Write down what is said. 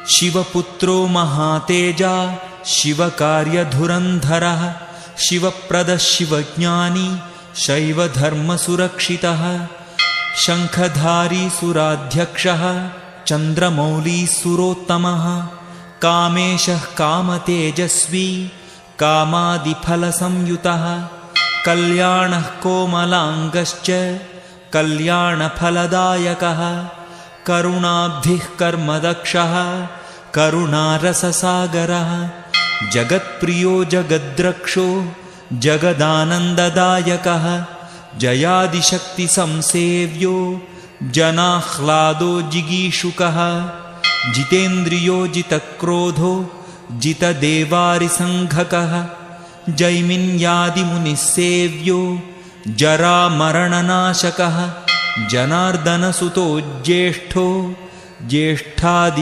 ಶಿವಪುತ್ರೋ ಮಹಾತೇಜ ಶಿವಕಾರ್ಯಧುರಂಧರಃ ಶಿವಪ್ರದಃ ಶಿವಜ್ಞಾನಿ ಶೈವಧರ್ಮಸುರಕ್ಷಿತಃ ಶಂಖಧಾರಿ ಸುರಾಧ್ಯಕ್ಷಃ Chandramouli ಸುರೋತ್ತಮಃ ಕಾಮೇಶಃ ಕಾಮತೇಜಸ್ವಿ ಕಾಮಾದಿಫಲಸಂಯುತಃ ಕಲ್ಯಾಣಃ ಕೋಮಲಾಂಗಶ್ಚ ಕಲ್ಯಾಣಫಲದಾಯಕಃ ಕರುಣಾಬ್ಧಿಃ ಕರ್ಮದಕ್ಷಃ ಕರುಣಾರಸಸಾಗರಃ ಜಗತ್ಪ್ರಿಯೋ ಜಗದ್ರಕ್ಷೋ ಜಗದಾನಂದದಾಯಕಃ ಜಯಾದಿಶಕ್ತಿಸಂಸೇವ್ಯೋ ಜನಾಹ್ಲಾದೋ ಜಿಗೀಷುಕಃ ಜಿತೇಂದ್ರಿಯೋ ಜಿತಕ್ರೋಧೋ ಜಿತದೇವಾರಿಸಂಘಕಃ ಜೈಮಿನ್ಯಾದಿಮುನಿಸ್ಸೇವ್ಯೋ ಜರಾಮರಣನಾಶಕಃ ಜನಾರ್ದನಸುತೋ ಜ್ಯೇಷ್ಠೋ ಜ್ಯೇಷ್ಠಾದಿ